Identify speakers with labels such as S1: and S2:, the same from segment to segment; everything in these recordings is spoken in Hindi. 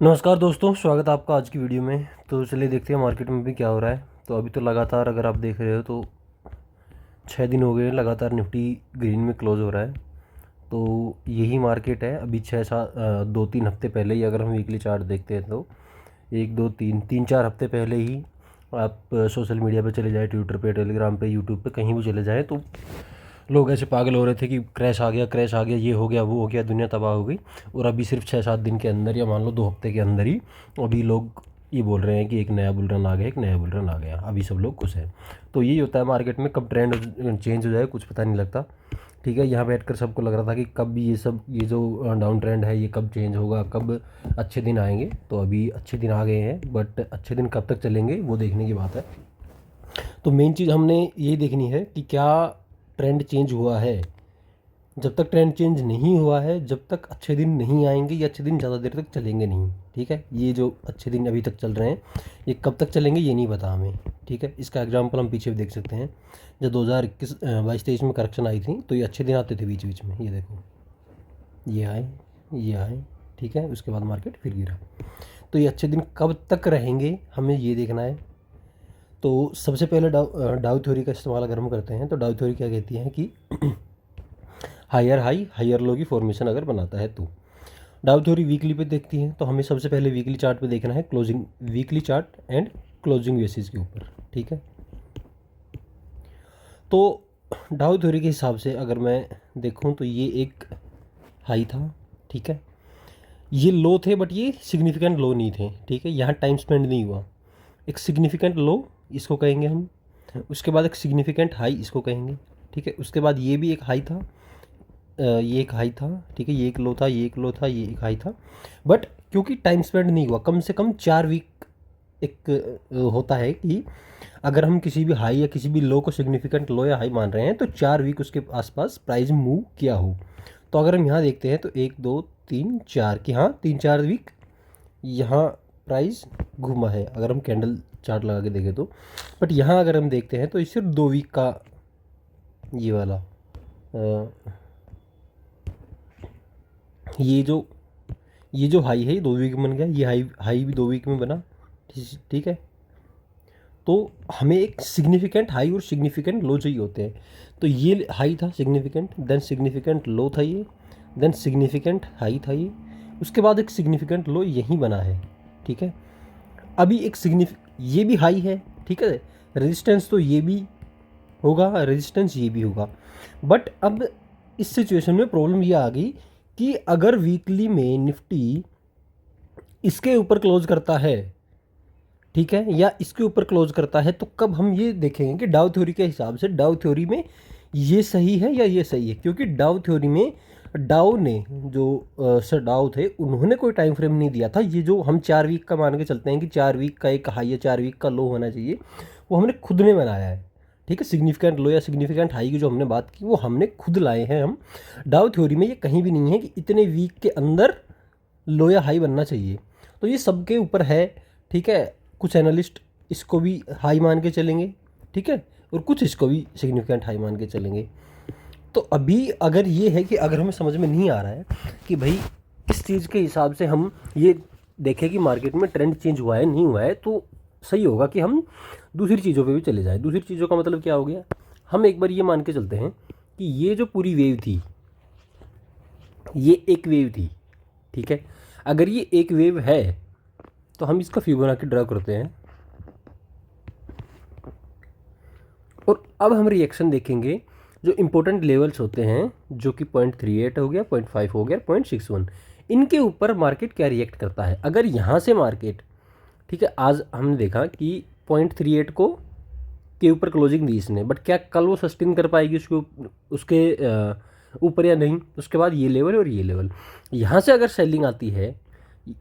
S1: नमस्कार दोस्तों, स्वागत है आपका आज की वीडियो में। तो चलिए देखते हैं मार्केट में भी क्या हो रहा है। तो अभी तो लगातार अगर आप देख रहे हो तो 6 दिन हो गए लगातार निफ्टी ग्रीन में क्लोज हो रहा है। तो यही मार्केट है अभी 2-3 हफ्ते पहले ही अगर हम वीकली चार्ट देखते हैं तो 1-2-3-4 हफ्ते पहले ही आप सोशल मीडिया पे चले जाए, ट्विटर पे, टेलीग्राम पे, यूट्यूब पे कहीं भी चले जाएँ तो लोग ऐसे पागल हो रहे थे कि क्रैश आ गया, क्रैश आ गया, ये हो गया, वो हो गया, दुनिया तबाह हो गई। और अभी सिर्फ 6-7 दिन के अंदर या मान लो 2 हफ्ते के अंदर ही अभी लोग ये बोल रहे हैं कि एक नया बुल रन आ गया, एक नया बुल रन आ गया। अभी सब लोग खुश हैं। तो यही होता है मार्केट में, कब ट्रेंड चेंज हो जाए कुछ पता नहीं लगता। ठीक है, यहाँ बैठकर सबको लग रहा था कि कब ये जो डाउन ट्रेंड है ये कब चेंज होगा, कब अच्छे दिन आएंगे। तो अभी अच्छे दिन आ गए हैं, बट अच्छे दिन कब तक चलेंगे वो देखने की बात है। तो मेन चीज़ हमने यही देखनी है कि क्या ट्रेंड चेंज हुआ है। जब तक ट्रेंड चेंज नहीं हुआ है, जब तक अच्छे दिन नहीं आएंगे, ये अच्छे दिन ज़्यादा देर तक चलेंगे नहीं। ठीक है, ये जो अच्छे दिन अभी तक चल रहे हैं ये कब तक चलेंगे ये नहीं पता हमें। ठीक है, इसका एग्जांपल हम पीछे भी देख सकते हैं। जब 2021-22-23 में करेक्शन आई थी तो ये अच्छे दिन आते थे बीच बीच में। ये देखो, ये आए, ये आए। ठीक है, उसके बाद मार्केट फिर गिरा। तो ये अच्छे दिन कब तक रहेंगे हमें ये देखना है। तो सबसे पहले डाउ थ्योरी का इस्तेमाल अगर हम करते हैं तो डाउ थ्योरी क्या कहती है कि हायर हाई हायर लो की फॉर्मेशन अगर बनाता है तो डाउ थ्योरी वीकली पे देखती है। तो हमें सबसे पहले वीकली चार्ट पे देखना है, closing weekly chart and closing basis के ऊपर। ठीक है, तो डाउ थ्योरी के हिसाब से अगर मैं देखूं तो ये एक हाई था। ठीक है, ये लो थे बट ये सिग्निफिकेंट लो नहीं थे। ठीक है, यहाँ टाइम स्पेंड नहीं हुआ। एक सिग्निफिकेंट लो इसको कहेंगे हम, उसके बाद एक सिग्निफिकेंट हाई इसको कहेंगे। ठीक है, उसके बाद ये भी एक हाई था, ये एक हाई था। ठीक है, ये एक लो था, ये एक लो था, ये एक हाई था। बट क्योंकि टाइम स्पेंड नहीं हुआ, कम से कम 4 वीक एक होता है कि अगर हम किसी भी हाई या किसी भी लो को सिग्निफिकेंट लो या हाई मान रहे हैं तो 4 वीक उसके आसपास प्राइस मूव किया हो। तो अगर हम यहाँ देखते हैं तो 1 2 3 4 कि हाँ 3-4 वीक यहाँ प्राइस घूमा है अगर हम कैंडल चार्ट लगा के देखें तो। बट यहाँ अगर हम देखते हैं तो ये सिर्फ 2 वीक का ये वाला ये जो हाई है ये 2 वीक में बन गया, ये हाई भी 2 वीक में बना। ठीक है, तो हमें एक सिग्निफिकेंट हाई और सिग्निफिकेंट लो चाहिए होते हैं। तो ये हाई था सिग्निफिकेंट, देन सिग्निफिकेंट लो था ये, देन सिग्निफिकेंट हाई था ये, उसके बाद एक सिग्निफिकेंट लो यहीं बना है। ठीक है, अभी एक ये भी हाई है। ठीक है, रेजिस्टेंस तो ये भी होगा, रेजिस्टेंस ये भी होगा। बट अब इस सिचुएशन में प्रॉब्लम ये आ गई कि अगर वीकली में निफ्टी इसके ऊपर क्लोज करता है, ठीक है, या इसके ऊपर क्लोज करता है, तो कब हम ये देखेंगे कि डाउ थ्योरी के हिसाब से डाउ थ्योरी में ये सही है या ये सही है। क्योंकि डाउ थ्योरी में डाउ ने जो सर डाउ थे उन्होंने कोई टाइम फ्रेम नहीं दिया था। ये जो हम 4 वीक का मान के चलते हैं कि 4 वीक का एक हाई या 4 वीक का लो होना चाहिए, वो हमने खुद ने बनाया है। ठीक है, सिग्निफिकेंट लो या सिग्निफिकेंट हाई की जो हमने बात की वो हमने खुद लाए हैं हम। डाउ थ्योरी में ये कहीं भी नहीं है कि इतने वीक के अंदर लो या हाई बनना चाहिए। तो ये सबके ऊपर है। ठीक है, कुछ एनालिस्ट इसको भी हाई मान के चलेंगे, ठीक है, और कुछ इसको भी सिग्निफिकेंट हाई मान के चलेंगे। तो अभी अगर ये है कि अगर हमें समझ में नहीं आ रहा है कि भाई किस चीज़ के हिसाब से हम ये देखें कि मार्केट में ट्रेंड चेंज हुआ है नहीं हुआ है, तो सही होगा कि हम दूसरी चीज़ों पे भी चले जाएं। दूसरी चीज़ों का मतलब क्या हो गया, हम एक बार ये मान के चलते हैं कि ये जो पूरी वेव थी ये एक वेव थी। ठीक है, अगर ये एक वेव है तो हम इसका फिबोनाची ड्रा करते हैं और अब हम रिएक्शन देखेंगे। जो इंपॉर्टेंट लेवल्स होते हैं जो कि 0.38 हो गया, 0.5 हो गया, 0.61, इनके ऊपर मार्केट क्या रिएक्ट करता है। अगर यहाँ से मार्केट, ठीक है, आज हमने देखा कि 0.38 को के ऊपर क्लोजिंग दी इसने, बट क्या कल वो सस्टेन कर पाएगी उसके ऊपर या नहीं। उसके बाद ये लेवल और ये लेवल, यहाँ से अगर सेलिंग आती है,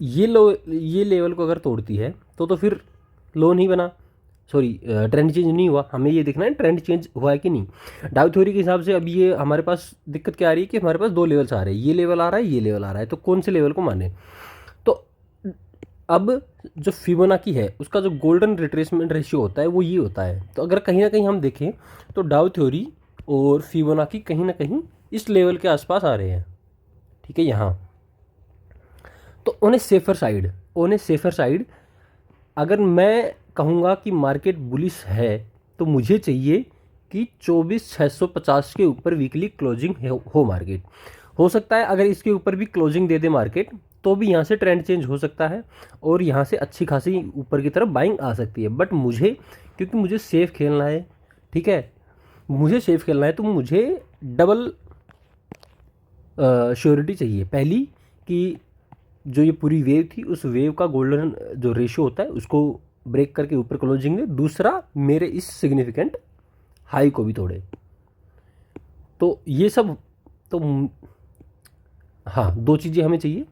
S1: ये लेवल को अगर तोड़ती है तो फिर लो नहीं बना, सॉरी ट्रेंड चेंज नहीं हुआ। हमें ये देखना है ट्रेंड चेंज हुआ है कि नहीं। डाउ थ्योरी के हिसाब से अभी ये हमारे पास दिक्कत क्या आ रही है कि हमारे पास 2 लेवल्स आ रहे हैं, ये लेवल आ रहा है, ये लेवल आ रहा है। तो कौन से लेवल को माने। तो अब जो फिबोनाची है उसका जो गोल्डन रिट्रेसमेंट रेशियो होता है वो ये होता है। तो अगर कहीं ना कहीं हम देखें तो डाउ थ्योरी और फिबोनाची कहीं ना कहीं इस लेवल के आसपास आ रहे हैं। ठीक है, यहाँ तो ऑन ए सेफर साइड अगर मैं कहूँगा कि मार्केट बुलिश है तो मुझे चाहिए कि 24,650 के ऊपर वीकली क्लोजिंग हो मार्केट। हो सकता है अगर इसके ऊपर भी क्लोजिंग दे दे मार्केट तो भी यहाँ से ट्रेंड चेंज हो सकता है और यहाँ से अच्छी खासी ऊपर की तरफ बाइंग आ सकती है। बट मुझे, क्योंकि मुझे सेफ खेलना है, ठीक है, मुझे सेफ खेलना है, तो मुझे डबल श्योरिटी चाहिए। पहली कि जो ये पूरी वेव थी उस वेव का गोल्डन जो रेशियो होता है उसको ब्रेक करके ऊपर क्लोजिंग दे, दूसरा मेरे इस सिग्निफिकेंट हाई को भी तोड़े। तो ये सब तो हाँ, दो चीज़ें हमें चाहिए,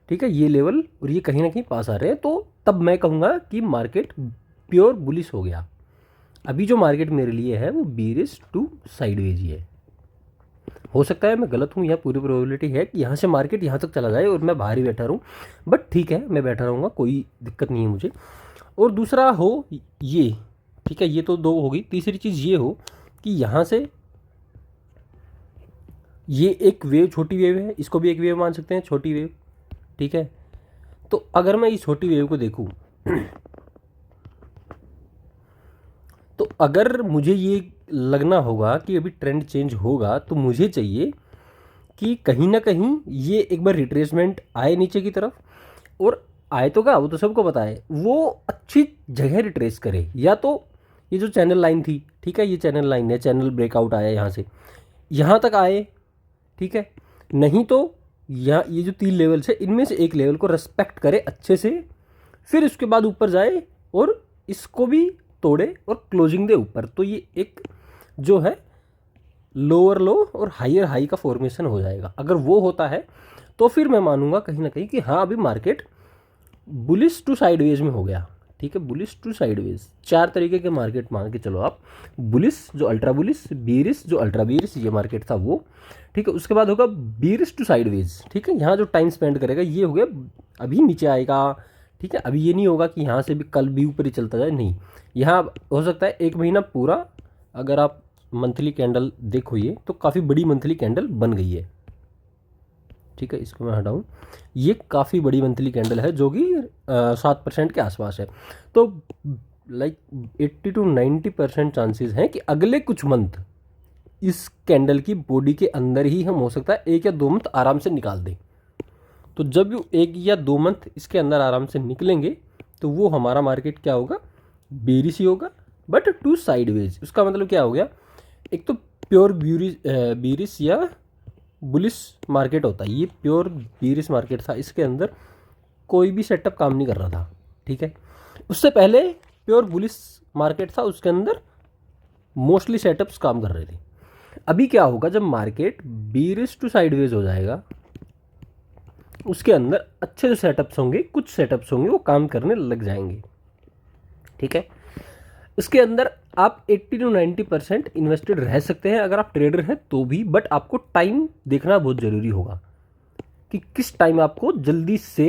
S1: ठीक है, ये लेवल और ये कहीं ना कहीं पास आ रहे हैं, तो तब मैं कहूँगा कि मार्केट प्योर बुलिश हो गया। अभी जो मार्केट मेरे लिए है वो बीरिश टू साइडवेज ही है। हो सकता है मैं गलत हूँ, यहाँ पूरी प्रोबेबिलिटी है कि यहाँ से मार्केट यहाँ तक चला जाए और मैं बाहर ही बैठा रहूँ, बट ठीक है, मैं बैठा रहूँगा, कोई दिक्कत नहीं है मुझे। और दूसरा हो ये, ठीक है, ये तो दो होगी। तीसरी चीज़ ये हो कि यहाँ से ये एक वेव, छोटी वेव है, इसको भी एक वेव मान सकते हैं, छोटी वेव, ठीक है। तो अगर मैं इस छोटी वेव को देखूँ तो अगर मुझे ये लगना होगा कि अभी ट्रेंड चेंज होगा तो मुझे चाहिए कि कहीं ना कहीं ये एक बार रिट्रेसमेंट आए नीचे की तरफ, और आए तो क्या, वो तो सबको पता है, वो अच्छी जगह रिट्रेस करे। या तो ये जो चैनल लाइन थी, ठीक है, ये चैनल लाइन है, चैनल ब्रेकआउट आया यहाँ से यहाँ तक आए, ठीक है, नहीं तो यहाँ ये जो 3 लेवल्स है इनमें से एक लेवल को रेस्पेक्ट करे अच्छे से, फिर उसके बाद ऊपर जाए और इसको भी तोड़े और क्लोजिंग दे ऊपर। तो ये एक जो है लोअर लो और हायर हाई का फॉर्मेशन हो जाएगा। अगर वो होता है तो फिर मैं मानूंगा कहीं ना कहीं कि हाँ, अभी मार्केट बुलिश टू साइडवेज में हो गया, ठीक है, बुलिश टू साइडवेज। 4 तरीके के मार्केट मान के चलो आप, बुलिश जो अल्ट्रा बुलिश, बीरिश जो अल्ट्रा बीरिश, ये मार्केट था वो, ठीक है। उसके बाद होगा बीरिश टू साइडवेज, ठीक है, यहाँ जो टाइम स्पेंड करेगा ये हो गया, अभी नीचे आएगा, ठीक है। अभी ये नहीं होगा कि यहाँ से भी कल भी ऊपर ही चलता जाए, नहीं, यहाँ हो सकता है 1 महीना पूरा, अगर आप मंथली कैंडल देखोगे तो काफ़ी बड़ी मंथली कैंडल बन गई है, ठीक है, इसको मैं हटाऊँ, ये काफ़ी बड़ी मंथली कैंडल है जो कि 7% के आसपास है। तो लाइक 80 to 90% चांसेस हैं कि अगले कुछ मंथ इस कैंडल की बॉडी के अंदर ही हम, हो सकता है 1 या 2 मंथ आराम से निकाल दें। तो जब 1 या 2 मंथ इसके अंदर आराम से निकलेंगे तो वो हमारा मार्केट क्या होगा, बेरिश ही होगा, बट टू साइडवेज। उसका मतलब क्या हो गया, एक तो प्योर बीरिश या बुलिश मार्केट होता है, ये प्योर बीरिश मार्केट था, इसके अंदर कोई भी सेटअप काम नहीं कर रहा था, ठीक है। उससे पहले प्योर बुलिश मार्केट था, उसके अंदर मोस्टली सेटअप्स काम कर रहे थे। अभी क्या होगा, जब मार्केट बीरिश टू साइडवेज हो जाएगा, उसके अंदर अच्छे जो सेटअप्स होंगे, कुछ सेटअप्स होंगे वो काम करने लग जाएंगे, ठीक है। इसके अंदर आप 80 to 90% इन्वेस्टेड रह सकते हैं अगर आप ट्रेडर हैं तो भी, बट आपको टाइम देखना बहुत ज़रूरी होगा कि किस टाइम आपको जल्दी से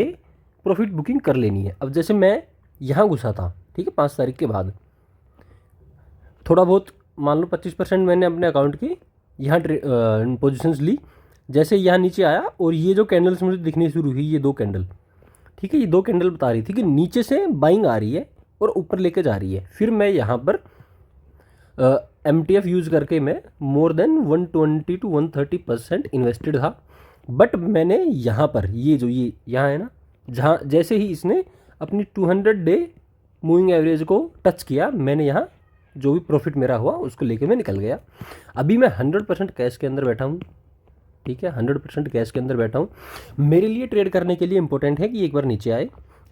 S1: प्रॉफिट बुकिंग कर लेनी है। अब जैसे मैं यहाँ घुसा था, ठीक है, 5 तारीख के बाद, थोड़ा बहुत मान लो 25% मैंने अपने अकाउंट की यहाँ पोजिशंस ली। जैसे यहाँ नीचे आया और ये जो कैंडल्स मुझे दिखनी शुरू हुई, ये 2 कैंडल, ठीक है, ये 2 कैंडल बता रही थी कि नीचे से बाइंग आ रही है और ऊपर लेके जा रही है। फिर मैं यहाँ पर MTF यूज़ करके मैं मोर देन 120 to 130% इन्वेस्टेड था। बट मैंने यहाँ पर ये जो ये यहाँ है ना, जहाँ जैसे ही इसने अपनी 200 डे मूविंग एवरेज को टच किया, मैंने यहाँ जो भी प्रॉफिट मेरा हुआ उसको लेके मैं निकल गया। अभी मैं 100% कैश के अंदर बैठा हूँ, ठीक है, 100% कैश के अंदर बैठा हूँ। मेरे लिए ट्रेड करने के लिए इंपॉर्टेंट है कि एक बार नीचे आए,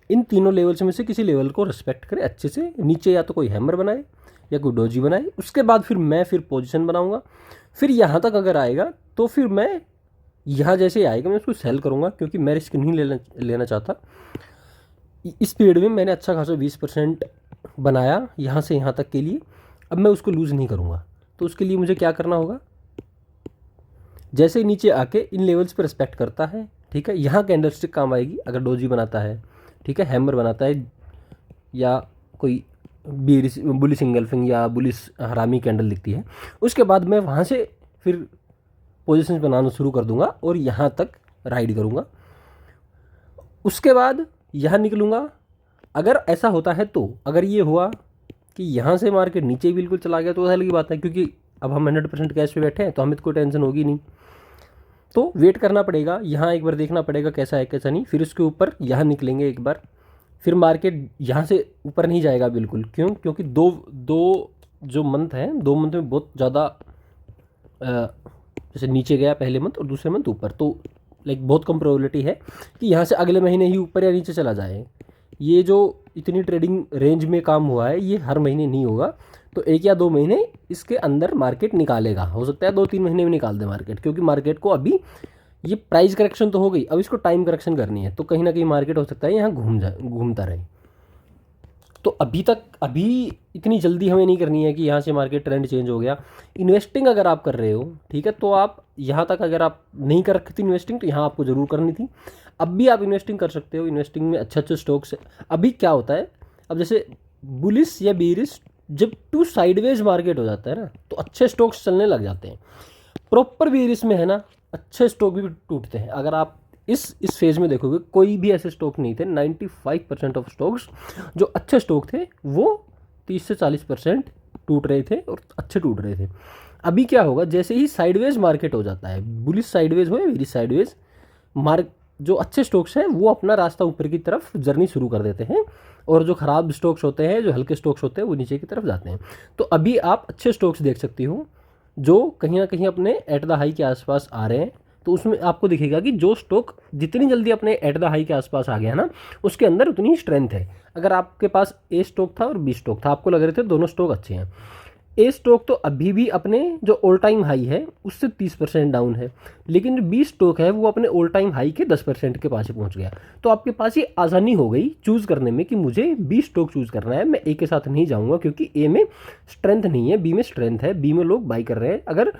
S1: इन तीनों लेवल्स में से किसी लेवल को रिस्पेक्ट करे अच्छे से, नीचे या तो कोई हैमर बनाए या कोई डोजी बनाए, उसके बाद फिर मैं पोजीशन बनाऊंगा। फिर यहाँ तक अगर आएगा तो फिर मैं यहाँ जैसे आएगा मैं उसको सेल करूँगा, क्योंकि मैं रिस्क नहीं लेना चाहता। इस पीरियड में मैंने अच्छा खासा 20% बनाया यहाँ से यहाँ तक के लिए, अब मैं उसको लूज़ नहीं करूँगा। तो उसके लिए मुझे क्या करना होगा, जैसे ही नीचे आके इन लेवल्स पर रिस्पेक्ट करता है, ठीक है, यहाँ कैंडलस्टिक काम आएगी अगर डोजी बनाता है, ठीक है, हैमर बनाता है या कोई बुलिश सिंगल्फिंग या बुलिश हरामी कैंडल दिखती है, उसके बाद मैं वहाँ से फिर पोजीशंस बनाना शुरू कर दूंगा और यहाँ तक राइड करूँगा। उसके बाद यहाँ निकलूँगा। अगर ऐसा होता है तो अगर ये हुआ कि यहाँ से मार्केट नीचे बिल्कुल चला गया तो अलग की बात है, क्योंकि अब हम 100% कैश पे बैठे हैं तो हमें तो कोई टेंशन होगी नहीं। तो वेट करना पड़ेगा, यहाँ एक बार देखना पड़ेगा कैसा है कैसा नहीं, फिर उसके ऊपर यहाँ निकलेंगे एक बार। फिर मार्केट यहाँ से ऊपर नहीं जाएगा बिल्कुल, क्यों? क्योंकि दो दो जो मंथ हैं, 2 मंथ में बहुत ज़्यादा जैसे नीचे गया पहले मंथ और दूसरे मंथ ऊपर, तो लाइक बहुत कम प्रोबेबिलिटी है कि यहाँ से अगले महीने ही ऊपर या नीचे चला जाए। ये जो इतनी ट्रेडिंग रेंज में काम हुआ है ये हर महीने नहीं होगा, तो 1 या 2 महीने इसके अंदर मार्केट निकालेगा। हो सकता है 2-3 महीने में निकाल दे मार्केट, क्योंकि मार्केट को अभी ये प्राइस करेक्शन तो हो गई, अब इसको टाइम करेक्शन करनी है, तो कहीं ना कहीं मार्केट हो सकता है यहाँ घूमता रहे। तो अभी इतनी जल्दी हमें नहीं करनी है कि यहाँ से मार्केट ट्रेंड चेंज हो गया। इन्वेस्टिंग अगर आप कर रहे हो, ठीक है, तो आप यहाँ तक अगर आप नहीं कर रखी थी इन्वेस्टिंग तो यहाँ आपको ज़रूर करनी थी। अब भी आप इन्वेस्टिंग कर सकते हो, इन्वेस्टिंग में अच्छे अच्छे स्टॉक्स। अभी क्या होता है, अब जैसे बुलिश या बेरिश जब टू साइडवेज मार्केट हो जाता है ना, तो अच्छे स्टॉक्स चलने लग जाते हैं। प्रॉपर बेरिश में है ना, अच्छे स्टॉक भी टूटते हैं। अगर आप इस फेज में देखोगे कोई भी ऐसे स्टॉक नहीं थे, 95% ऑफ स्टॉक्स जो अच्छे स्टॉक थे वो 30 से 40% टूट रहे थे और अच्छे टूट रहे थे। अभी क्या होगा, जैसे ही साइडवेज मार्केट हो जाता है, बुलिश साइडवेज हो या बेरिश साइडवेज, जो अच्छे स्टॉक्स हैं वो अपना रास्ता ऊपर की तरफ जर्नी शुरू कर देते हैं, और जो ख़राब स्टॉक्स होते हैं, जो हल्के स्टॉक्स होते हैं, वो नीचे की तरफ जाते हैं। तो अभी आप अच्छे स्टॉक्स देख सकती हो जो कहीं ना कहीं अपने एट द हाई के आसपास आ रहे हैं। तो उसमें आपको दिखेगा कि जो स्टॉक जितनी जल्दी अपने एट द हाई के आसपास आ गया ना, उसके अंदर उतनी ही स्ट्रेंथ है। अगर आपके पास ए स्टॉक था और बी स्टॉक था, आपको लग रहे थे दोनों स्टॉक अच्छे हैं, ए स्टॉक तो अभी भी अपने जो ऑल टाइम हाई है उससे 30% डाउन है, लेकिन जो बी स्टॉक है वो अपने ऑल टाइम हाई के 10% के पास ही पहुंच गया। तो आपके पास ये आसानी हो गई चूज़ करने में कि मुझे बी स्टॉक चूज़ करना है, मैं ए के साथ नहीं जाऊंगा क्योंकि ए में स्ट्रेंथ नहीं है, बी में स्ट्रेंथ है, बी में लोग बाई कर रहे हैं। अगर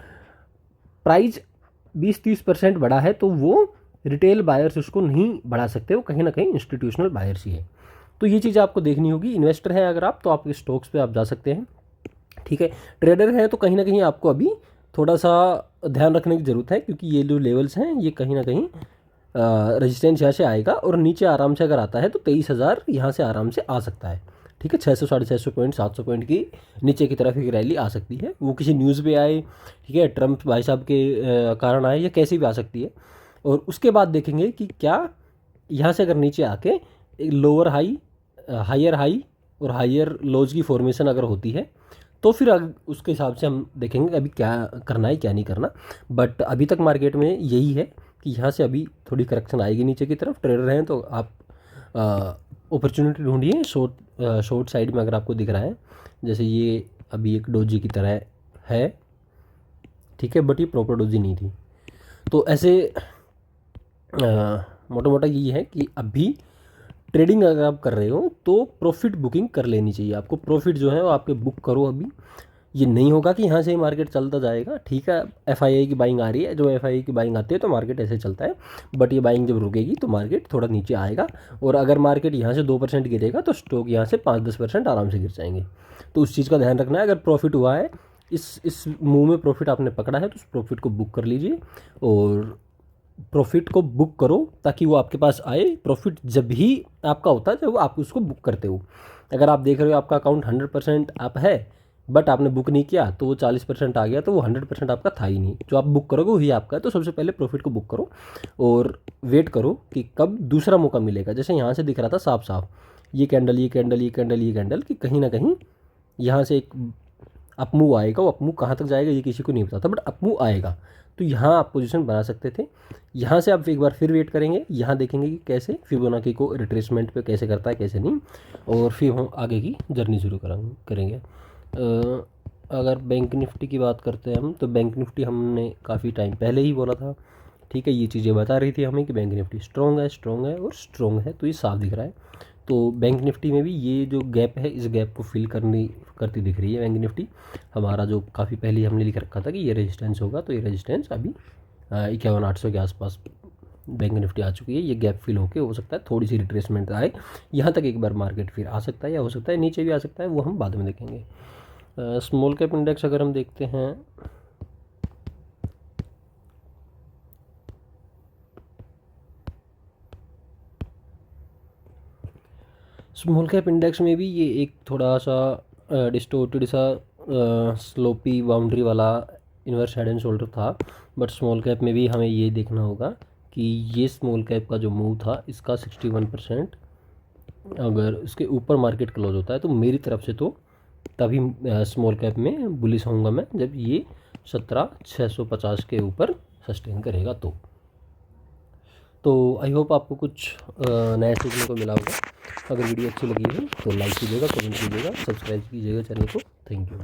S1: प्राइस 20-30% बढ़ा है तो वो रिटेल बायर्स उसको नहीं बढ़ा सकते, वो कहीं ना कहीं इंस्टीट्यूशनल बायर्स ही है। तो ये चीज़ आपको देखनी होगी। इन्वेस्टर है अगर आप, तो आप स्टॉक्स पे आप जा सकते हैं, ठीक है। ट्रेडर है तो कहीं ना कहीं आपको अभी थोड़ा सा ध्यान रखने की ज़रूरत है, क्योंकि ये जो लेवल्स हैं ये कहीं ना कहीं रेजिस्टेंस यहाँ से आएगा, और नीचे आराम से अगर आता है तो 23,000 यहाँ से आराम से आ सकता है, ठीक है। 600 650 पॉइंट 700 पॉइंट की नीचे की तरफ एक रैली आ सकती है, वो किसी न्यूज़ पे आए, ठीक है, ट्रम्प भाई साहब के कारण आए, या कैसे भी आ सकती है। और उसके बाद देखेंगे कि क्या यहाँ से अगर नीचे आके एक लोअर हाई, हायर हाई और हायर लोज की फॉर्मेशन अगर होती है, तो फिर उसके हिसाब से हम देखेंगे अभी क्या करना है क्या नहीं करना। बट अभी तक मार्केट में यही है कि यहाँ से अभी थोड़ी करेक्शन आएगी नीचे की तरफ। ट्रेडर हैं तो आप अपॉर्चुनिटी ढूंढिए शॉर्ट साइड में। अगर आपको दिख रहा है जैसे ये अभी एक डोजी की तरह है, ठीक है, बट ये प्रॉपर डोजी नहीं थी। तो ऐसे मोटा मोटा ये है कि अभी ट्रेडिंग अगर आप कर रहे हो तो प्रॉफिट बुकिंग कर लेनी चाहिए आपको। प्रॉफिट जो है वो आपके बुक करो अभी। ये नहीं होगा कि यहाँ से ही मार्केट चलता जाएगा, ठीक है। एफआईआई की बाइंग आ रही है, जो एफआईआई की बाइंग आती है तो मार्केट ऐसे चलता है, बट ये बाइंग जब रुकेगी तो मार्केट थोड़ा नीचे आएगा, और अगर मार्केट यहाँ से 2% गिरेगा तो स्टॉक यहाँ से 5-10% आराम से गिर जाएंगे। तो उस चीज़ का ध्यान रखना है। अगर प्रॉफिट हुआ है, इस मूव में प्रॉफिट आपने पकड़ा है, तो उस प्रॉफिट को बुक कर लीजिए, और प्रॉफिट को बुक करो ताकि वो आपके पास आए। प्रॉफिट जब भी आपका होता है जब आप उसको बुक करते हो। अगर आप देख रहे हो आपका अकाउंट 100% आप है, बट आपने बुक नहीं किया तो वो 40% आ गया, तो वो 100% आपका था ही नहीं। जो आप बुक करोगे वही आपका है। तो सबसे पहले प्रॉफिट को बुक करो और वेट करो कि कब दूसरा मौका मिलेगा। जैसे यहाँ से दिख रहा था साफ साफ ये कैंडल ये कैंडल ये कैंडल ये कैंडल, कि कहीं ना कहीं यहाँ से एक अपमूव आएगा। वो अपमूव कहाँ तक जाएगा ये किसी को नहीं पता था, बट अपमूव आएगा। तो यहाँ आप पोजीशन बना सकते थे। यहाँ से आप एक बार फिर वेट करेंगे, यहाँ देखेंगे कि कैसे फिबोनाची को रिट्रेसमेंट पे कैसे करता है कैसे नहीं, और फिर हम आगे की जर्नी शुरू करेंगे। अगर बैंक निफ्टी की बात करते हैं हम, तो बैंक निफ्टी हमने काफ़ी टाइम पहले ही बोला था, ठीक है। ये चीज़ें बता रही थी हमें कि बैंक निफ्टी स्ट्रॉन्ग है और स्ट्रॉन्ग है, तो ये साफ दिख रहा है। तो बैंक निफ्टी में भी ये जो गैप है, इस गैप को फिल करती दिख रही है बैंक निफ्टी। हमारा जो काफ़ी पहले हमने लिख रखा था कि ये रेजिस्टेंस होगा, तो ये रेजिस्टेंस अभी 51,800 के आसपास बैंक निफ्टी आ चुकी है। ये गैप फिल होके हो सकता है थोड़ी सी रिट्रेसमेंट आए, यहाँ तक एक बार मार्केट फिर आ सकता है, या हो सकता है नीचे भी आ सकता है, वो हम बाद में देखेंगे। स्मॉल कैप इंडेक्स अगर हम देखते हैं, स्मॉल कैप इंडेक्स में भी ये एक थोड़ा सा डिस्टोर्टेड सा स्लोपी बाउंड्री वाला इनवर्स हेड एंड शोल्डर था, बट स्मॉल कैप में भी हमें ये देखना होगा कि ये स्मॉल कैप का जो मूव था इसका 61% अगर उसके ऊपर मार्केट क्लोज होता है तो मेरी तरफ से तो तभी स्मॉल कैप में बुलिश होऊंगा मैं जब ये 17,650 के ऊपर सस्टेन करेगा। तो आई होप आपको कुछ नया सीखने को मिला होगा। अगर वीडियो अच्छी लगी है तो लाइक कीजिएगा, कमेंट कीजिएगा, सब्सक्राइब कीजिएगा चैनल को। Thank you.